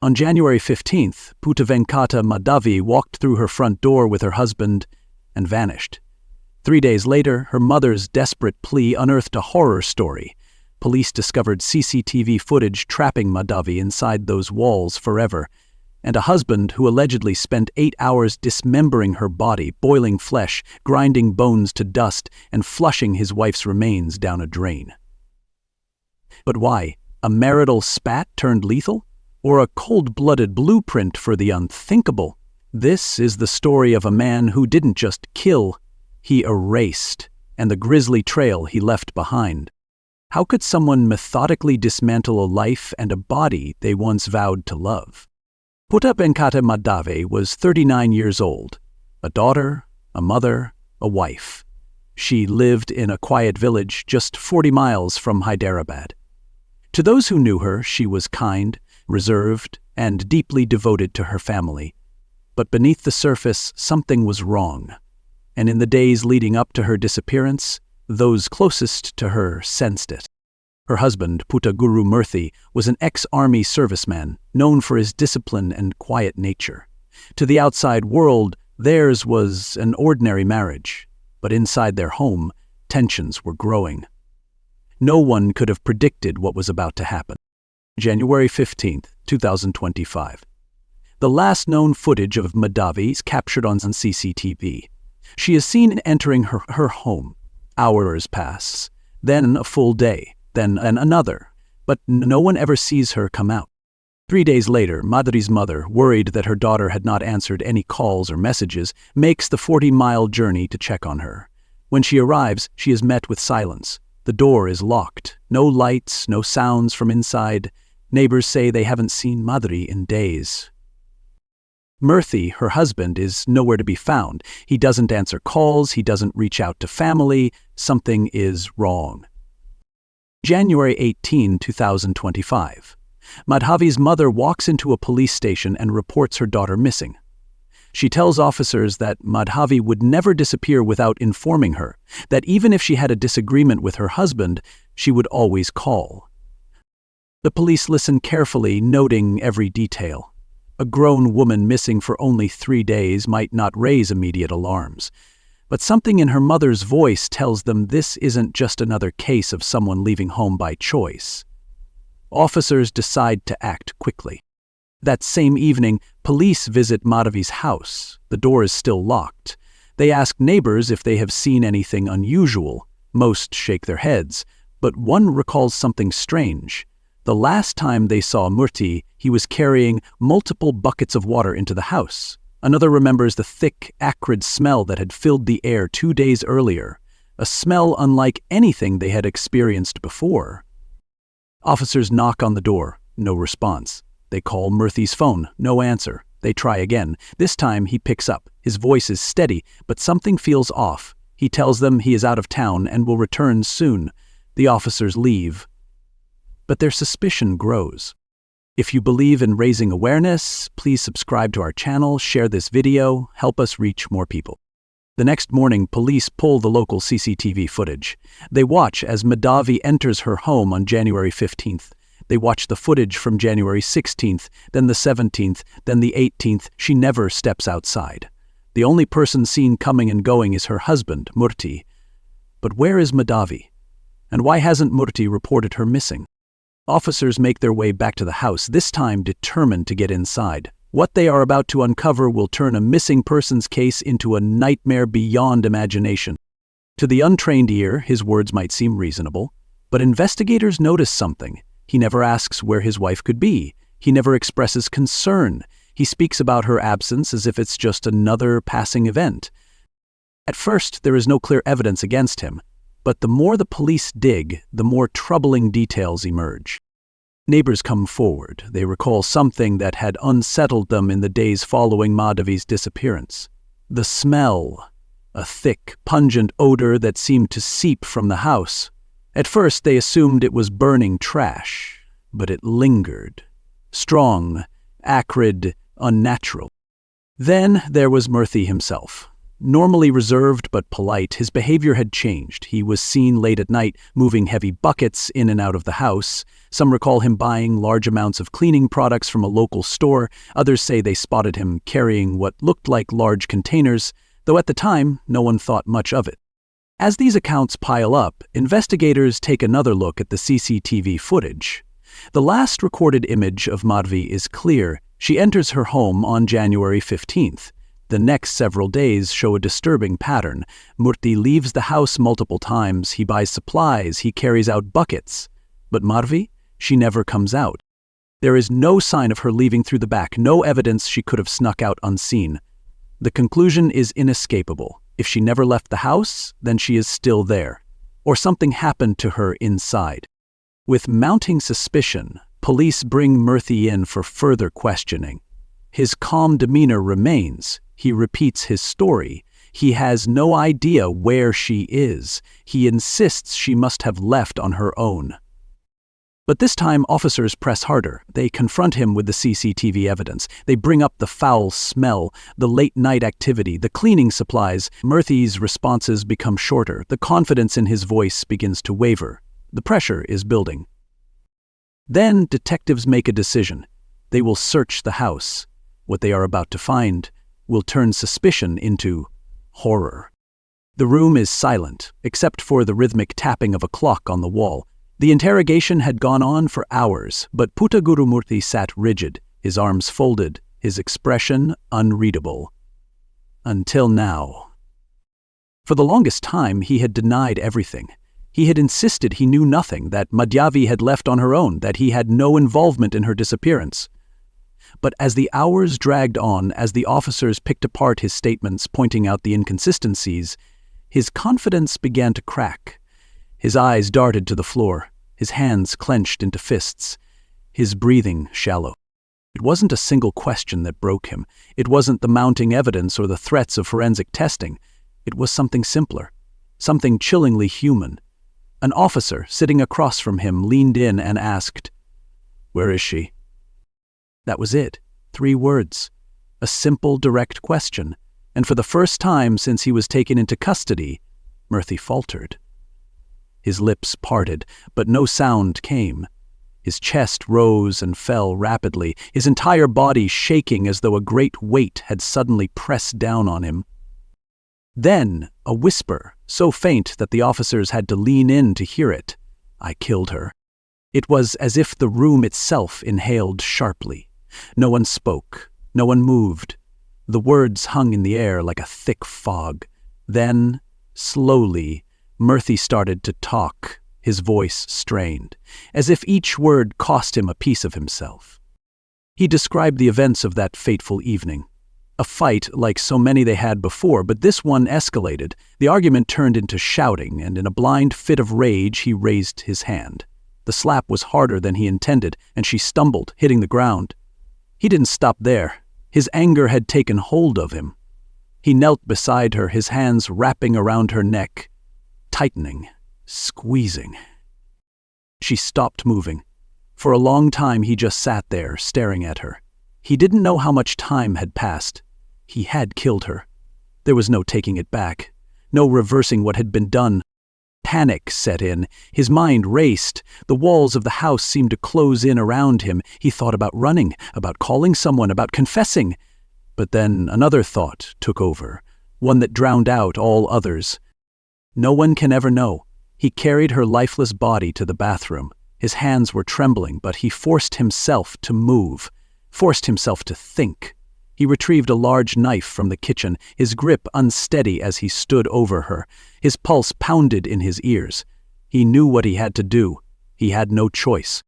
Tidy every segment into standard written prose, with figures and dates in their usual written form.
On January 15th, Venkata Madhavi walked through her front door with her husband and vanished. 3 days later, her mother's desperate plea unearthed a horror story. Police discovered CCTV footage trapping Madhavi inside those walls forever, and a husband who allegedly spent 8 hours dismembering her body, boiling flesh, grinding bones to dust, and flushing his wife's remains down a drain. But why? A marital spat turned lethal? Or a cold-blooded blueprint for the unthinkable? This is the story of a man who didn't just kill, he erased, and the grisly trail he left behind. How could someone methodically dismantle a life and a body they once vowed to love? Venkata Madhavi was 39 years old, a daughter, a mother, a wife. She lived in a quiet village just 40 miles from Hyderabad. To those who knew her, she was kind, reserved, and deeply devoted to her family. But beneath the surface, something was wrong. And in the days leading up to her disappearance, those closest to her sensed it. Her husband, Guru Murthy, was an ex-army serviceman, known for his discipline and quiet nature. To the outside world, theirs was an ordinary marriage, but inside their home, tensions were growing. No one could have predicted what was about to happen. January 15, 2025. The last known footage of Madhavi is captured on CCTV. She is seen entering her home. Hours pass, then a full day, then another, but no one ever sees her come out. 3 days later, Madhavi's mother, worried that her daughter had not answered any calls or messages, makes the 40-mile journey to check on her. When she arrives, she is met with silence. The door is locked. No lights, no sounds from inside. Neighbors say they haven't seen Madhavi in days. Murthy, her husband, is nowhere to be found. He doesn't answer calls, he doesn't reach out to family. Something is wrong. January 18, 2025. Madhavi's mother walks into a police station and reports her daughter missing. She tells officers that Madhavi would never disappear without informing her, that even if she had a disagreement with her husband, she would always call. The police listen carefully, noting every detail. A grown woman missing for only 3 days might not raise immediate alarms, but something in her mother's voice tells them this isn't just another case of someone leaving home by choice. Officers decide to act quickly. That same evening, police visit Madhavi's house. The door is still locked. They ask neighbors if they have seen anything unusual. Most shake their heads, but one recalls something strange. The last time they saw Murthy, he was carrying multiple buckets of water into the house. Another remembers the thick, acrid smell that had filled the air 2 days earlier, a smell unlike anything they had experienced before. Officers knock on the door, no response. They call Murthy's phone, no answer. They try again. This time he picks up. His voice is steady, but something feels off. He tells them he is out of town and will return soon. The officers leave. But their suspicion grows. If you believe in raising awareness, please subscribe to our channel, share this video, help us reach more people. The next morning, police pull the local CCTV footage. They watch as Madhavi enters her home on January 15th. They watch the footage from January 16th, then the 17th, then the 18th. She never steps outside. The only person seen coming and going is her husband, Murthy. But where is Madhavi? And why hasn't Murthy reported her missing? Officers make their way back to the house, this time determined to get inside. What they are about to uncover will turn a missing persons case into a nightmare beyond imagination. To the untrained ear, his words might seem reasonable, but investigators notice something. He never asks where his wife could be. He never expresses concern. He speaks about her absence as if it's just another passing event. At first, there is no clear evidence against him, but the more the police dig, the more troubling details emerge. Neighbors come forward. They recall something that had unsettled them in the days following Madhavi's disappearance. The smell, a thick, pungent odor that seemed to seep from the house. At first, they assumed it was burning trash, but it lingered. Strong, acrid, unnatural. Then there was Murthy himself. Normally reserved but polite, his behavior had changed. He was seen late at night moving heavy buckets in and out of the house. Some recall him buying large amounts of cleaning products from a local store. Others say they spotted him carrying what looked like large containers, though at the time, no one thought much of it. As these accounts pile up, investigators take another look at the CCTV footage. The last recorded image of Madhvi is clear. She enters her home on January 15th. The next several days show a disturbing pattern. Murthy leaves the house multiple times. He buys supplies. He carries out buckets. But Madhvi? She never comes out. There is no sign of her leaving through the back, no evidence she could have snuck out unseen. The conclusion is inescapable. If she never left the house, then she is still there. Or something happened to her inside. With mounting suspicion, police bring Murthy in for further questioning. His calm demeanor remains. He repeats his story. He has no idea where she is. He insists she must have left on her own. But this time, officers press harder. They confront him with the CCTV evidence. They bring up the foul smell, the late-night activity, the cleaning supplies. Murthy's responses become shorter. The confidence in his voice begins to waver. The pressure is building. Then detectives make a decision. They will search the house. What they are about to find will turn suspicion into horror. The room is silent, except for the rhythmic tapping of a clock on the wall. The interrogation had gone on for hours, but Puttaguru Murthy sat rigid, his arms folded, his expression unreadable. Until now. For the longest time, he had denied everything. He had insisted he knew nothing, that Madhvi had left on her own, that he had no involvement in her disappearance. But as the hours dragged on, as the officers picked apart his statements pointing out the inconsistencies, his confidence began to crack. His eyes darted to the floor, his hands clenched into fists, his breathing shallow. It wasn't a single question that broke him. It wasn't the mounting evidence or the threats of forensic testing. It was something simpler, something chillingly human. An officer sitting across from him leaned in and asked, "Where is she?" That was it. 3 words. A simple, direct question. And for the first time since he was taken into custody, Murthy faltered. His lips parted, but no sound came. His chest rose and fell rapidly, his entire body shaking as though a great weight had suddenly pressed down on him. Then, a whisper, so faint that the officers had to lean in to hear it. "I killed her." It was as if the room itself inhaled sharply. No one spoke. No one moved. The words hung in the air like a thick fog. Then, slowly, Murthy started to talk, his voice strained, as if each word cost him a piece of himself. He described the events of that fateful evening. A fight like so many they had before, but this one escalated. The argument turned into shouting, and in a blind fit of rage he raised his hand. The slap was harder than he intended, and she stumbled, hitting the ground. He didn't stop there. His anger had taken hold of him. He knelt beside her, his hands wrapping around her neck, tightening, squeezing. She stopped moving. For a long time he just sat there, staring at her. He didn't know how much time had passed. He had killed her. There was no taking it back, no reversing what had been done. Panic set in. His mind raced. The walls of the house seemed to close in around him. He thought about running, about calling someone, about confessing. But then another thought took over, one that drowned out all others. No one can ever know. He carried her lifeless body to the bathroom. His hands were trembling, but he forced himself to move, forced himself to think. He retrieved a large knife from the kitchen, his grip unsteady as he stood over her. His pulse pounded in his ears. He knew what he had to do. He had no choice.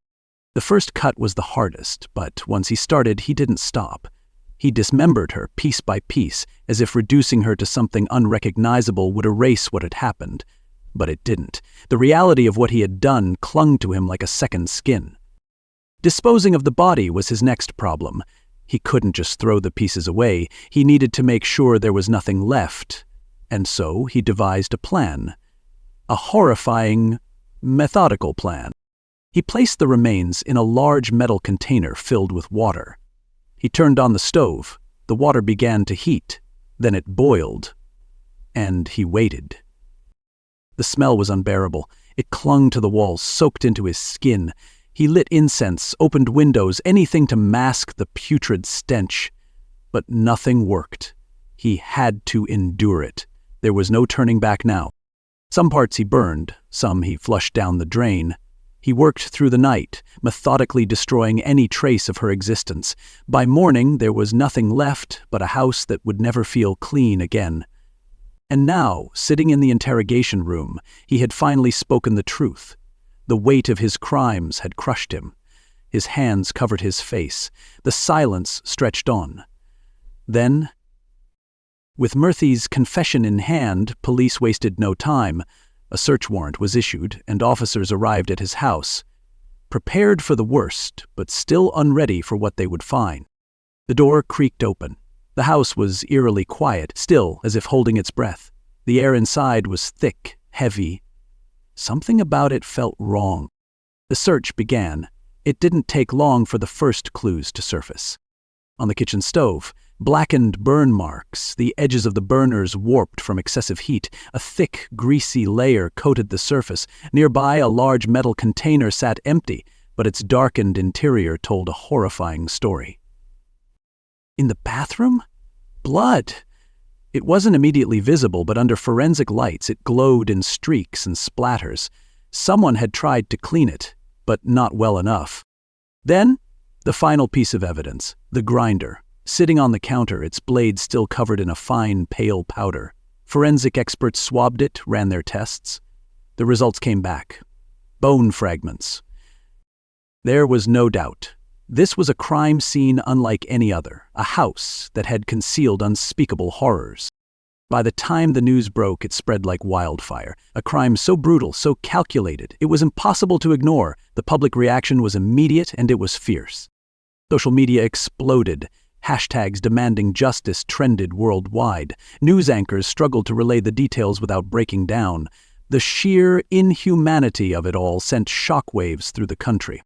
The first cut was the hardest, but once he started, he didn't stop. He dismembered her piece by piece, as if reducing her to something unrecognizable would erase what had happened. But it didn't. The reality of what he had done clung to him like a second skin. Disposing of the body was his next problem. He couldn't just throw the pieces away. He needed to make sure there was nothing left. And so he devised a plan. A horrifying, methodical plan. He placed the remains in a large metal container filled with water. He turned on the stove. The water began to heat. Then it boiled. and he waited. The smell was unbearable. It clung to the walls, soaked into his skin. He lit incense, opened windows, anything to mask the putrid stench. But nothing worked. He had to endure it. There was no turning back now. Some parts he burned, some he flushed down the drain. He worked through the night, methodically destroying any trace of her existence. By morning, there was nothing left but a house that would never feel clean again. And now, sitting in the interrogation room, he had finally spoken the truth. The weight of his crimes had crushed him. His hands covered his face. The silence stretched on. Then, with Murthy's confession in hand, police wasted no time. A search warrant was issued, and officers arrived at his house, prepared for the worst, but still unready for what they would find. The door creaked open. The house was eerily quiet, still as if holding its breath. The air inside was thick, heavy. Something about it felt wrong. The search began. It didn't take long for the first clues to surface. On the kitchen stove, blackened burn marks, the edges of the burners warped from excessive heat. A thick, greasy layer coated the surface. Nearby, a large metal container sat empty, but its darkened interior told a horrifying story. In the bathroom? Blood! It wasn't immediately visible, but under forensic lights it glowed in streaks and splatters. Someone had tried to clean it, but not well enough. Then, the final piece of evidence, the grinder. Sitting on the counter, its blade still covered in a fine, pale powder. Forensic experts swabbed it, ran their tests. The results came back. Bone fragments. There was no doubt. This was a crime scene unlike any other, a house that had concealed unspeakable horrors. By the time the news broke, it spread like wildfire. A crime so brutal, so calculated, it was impossible to ignore. The public reaction was immediate and it was fierce. Social media exploded. Hashtags demanding justice trended worldwide. News anchors struggled to relay the details without breaking down. The sheer inhumanity of it all sent shockwaves through the country.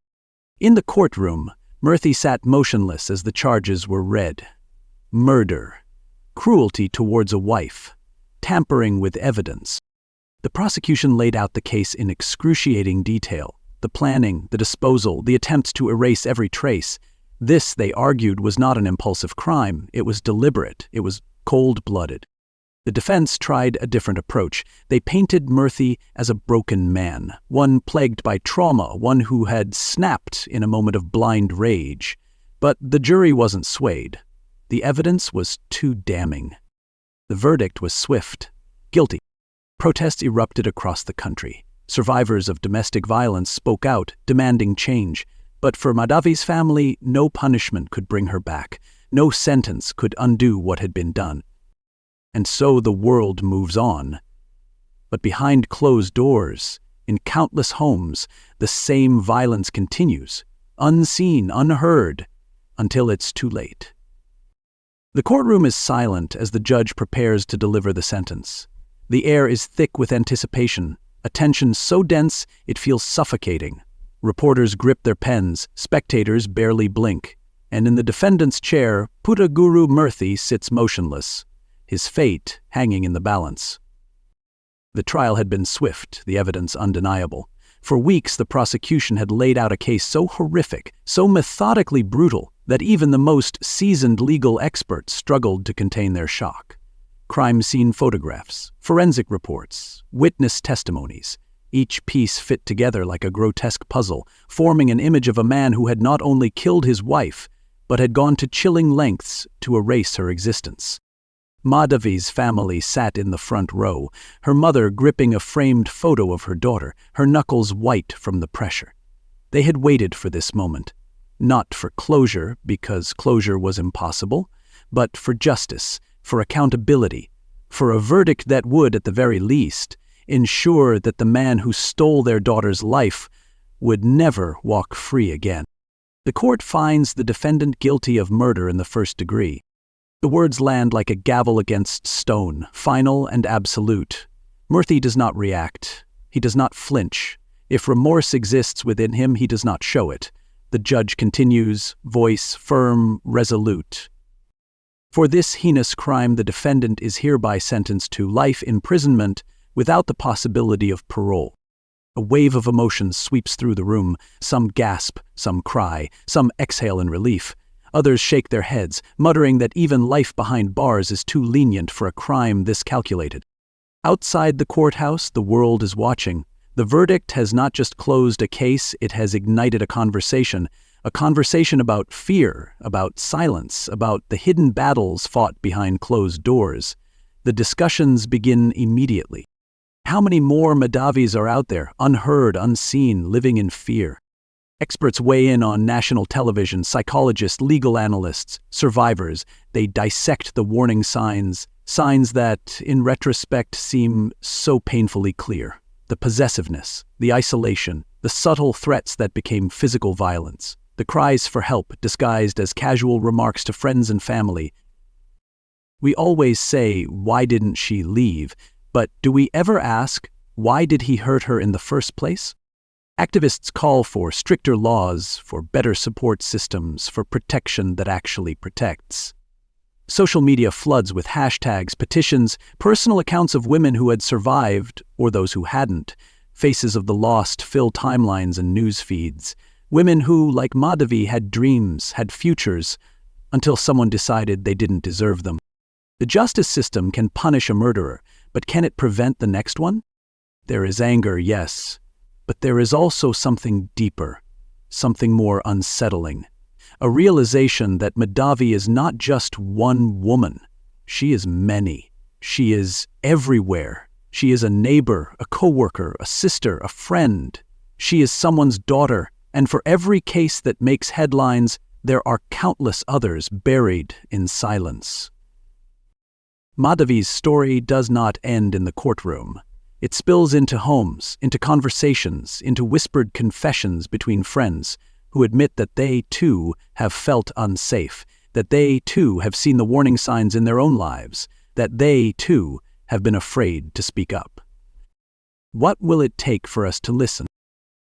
In the courtroom, Murthy sat motionless as the charges were read. Murder, cruelty towards a wife, tampering with evidence. The prosecution laid out the case in excruciating detail. The planning, the disposal, the attempts to erase every trace. This, they argued, was not an impulsive crime. It was deliberate. It was cold-blooded. The defense tried a different approach. They painted Murthy as a broken man, one plagued by trauma, one who had snapped in a moment of blind rage. But the jury wasn't swayed. The evidence was too damning. The verdict was swift. Guilty. Protests erupted across the country. Survivors of domestic violence spoke out, demanding change. But for Mahdavi's family, no punishment could bring her back. No sentence could undo what had been done. And so the world moves on. But behind closed doors, in countless homes, the same violence continues, unseen, unheard, until it's too late. The courtroom is silent as the judge prepares to deliver the sentence. The air is thick with anticipation, a tension so dense it feels suffocating. Reporters grip their pens, spectators barely blink, and in the defendant's chair, Puttaguru Murthy sits motionless, his fate hanging in the balance. The trial had been swift, the evidence undeniable. For weeks, the prosecution had laid out a case so horrific, so methodically brutal, that even the most seasoned legal experts struggled to contain their shock. Crime scene photographs, forensic reports, witness testimonies, each piece fit together like a grotesque puzzle, forming an image of a man who had not only killed his wife, but had gone to chilling lengths to erase her existence. Mahdavi's family sat in the front row, her mother gripping a framed photo of her daughter, her knuckles white from the pressure. They had waited for this moment, not for closure, because closure was impossible, but for justice, for accountability, for a verdict that would, at the very least, ensure that the man who stole their daughter's life would never walk free again. The court finds the defendant guilty of murder in the first degree. The words land like a gavel against stone, final and absolute. Murthy does not react. He does not flinch. If remorse exists within him, he does not show it. The judge continues, voice firm, resolute. For this heinous crime, the defendant is hereby sentenced to life imprisonment without the possibility of parole. A wave of emotions sweeps through the room. Some gasp, some cry, some exhale in relief. Others shake their heads, muttering that even life behind bars is too lenient for a crime this calculated. Outside the courthouse, the world is watching. The verdict has not just closed a case, it has ignited a conversation about fear, about silence, about the hidden battles fought behind closed doors. The discussions begin immediately. How many more Madhavis are out there, unheard, unseen, living in fear? Experts weigh in on national television, psychologists, legal analysts, survivors. They dissect the warning signs that, in retrospect, seem so painfully clear. The possessiveness, the isolation, the subtle threats that became physical violence, the cries for help disguised as casual remarks to friends and family. We always say, "Why didn't she leave?" But do we ever ask, why did he hurt her in the first place? Activists call for stricter laws, for better support systems, for protection that actually protects. Social media floods with hashtags, petitions, personal accounts of women who had survived, or those who hadn't. Faces of the lost fill timelines and news feeds. Women who, like Madhavi, had dreams, had futures, until someone decided they didn't deserve them. The justice system can punish a murderer, but can it prevent the next one? There is anger, yes, but there is also something deeper, something more unsettling. A realization that Madhavi is not just one woman. She is many. She is everywhere. She is a neighbor, a coworker, a sister, a friend. She is someone's daughter, and for every case that makes headlines, there are countless others buried in silence. Madhavi's story does not end in the courtroom. It spills into homes, into conversations, into whispered confessions between friends who admit that they, too, have felt unsafe, that they, too, have seen the warning signs in their own lives, that they, too, have been afraid to speak up. What will it take for us to listen?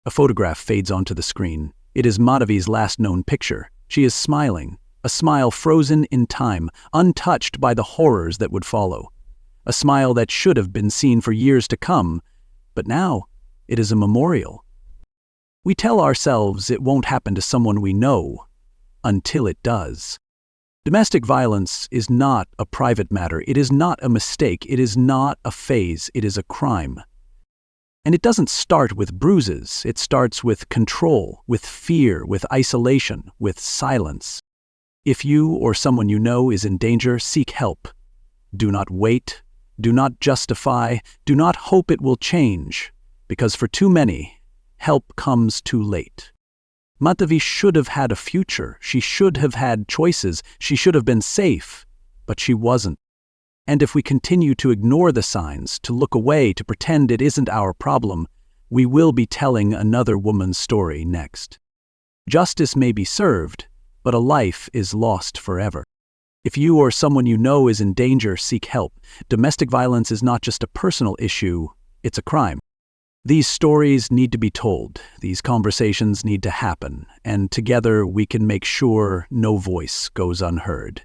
A photograph fades onto the screen. It is Madhavi's last known picture. She is smiling. A smile frozen in time, untouched by the horrors that would follow. A smile that should have been seen for years to come, but now it is a memorial. We tell ourselves it won't happen to someone we know, until it does. Domestic violence is not a private matter. It is not a mistake. It is not a phase. It is a crime. And it doesn't start with bruises. It starts with control, with fear, with isolation, with silence. If you or someone you know is in danger, seek help. Do not wait. Do not justify. Do not hope it will change, because for too many, help comes too late. Madhavi should have had a future. She should have had choices. She should have been safe, but she wasn't. And if we continue to ignore the signs, to look away, to pretend it isn't our problem, we will be telling another woman's story next. Justice may be served, but a life is lost forever. If you or someone you know is in danger, seek help. Domestic violence is not just a personal issue, it's a crime. These stories need to be told, these conversations need to happen, and together we can make sure no voice goes unheard.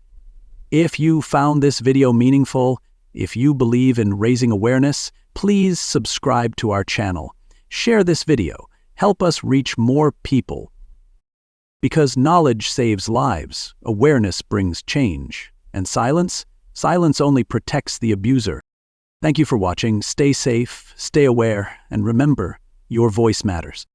If you found this video meaningful, if you believe in raising awareness, please subscribe to our channel. Share this video. Help us reach more people. Because knowledge saves lives, awareness brings change, and silence only protects the abuser. Thank you for watching. Stay safe, stay aware, and remember, your voice matters.